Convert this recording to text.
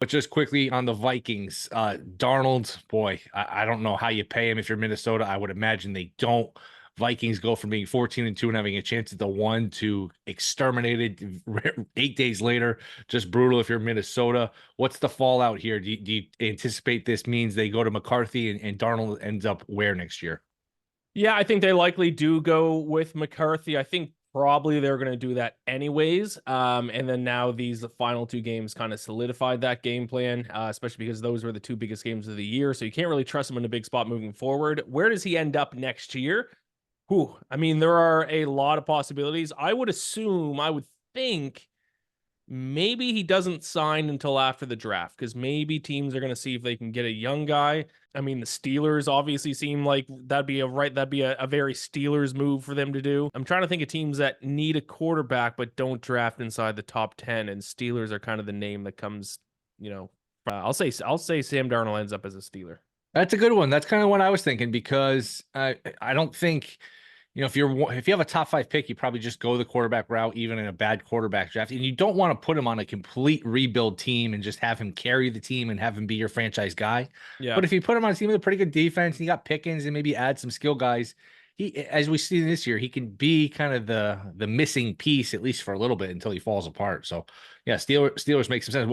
But just quickly on the Vikings, Darnold, boy, I don't know how you pay him if you're Minnesota. I would imagine they don't. Vikings go from being 14-2 and having a chance at the one to exterminated 8 days later. Just brutal if you're Minnesota. What's the fallout here? Do you anticipate this means they go to McCarthy and Darnold ends up where next year? Yeah, I think they likely do go with McCarthy. I think probably they're going to do that anyways. And then now these final two games kind of solidified that game plan, especially because those were the two biggest games of the year. So you can't really trust him in a big spot moving forward. Where does he end up next year? Whew, I mean, there are a lot of possibilities. I would think maybe he doesn't sign until after the draft because maybe teams are going to see if they can get a young guy. I mean, the Steelers obviously seem like that'd be a very Steelers move for them to do. I'm trying to think of teams that need a quarterback but don't draft inside the top 10, and Steelers are kind of the name that comes, you know, I'll say Sam Darnold ends up as a Steeler. That's a good one. That's kind of what I was thinking because I don't think, if you have a top five pick, you probably just go the quarterback route, even in a bad quarterback draft. And you don't want to put him on a complete rebuild team and just have him carry the team and have him be your franchise guy. Yeah. But if you put him on a team with a pretty good defense, and you got Pickens and maybe add some skill guys, as we see this year, he can be kind of the missing piece, at least for a little bit until he falls apart. So yeah, Steelers make some sense.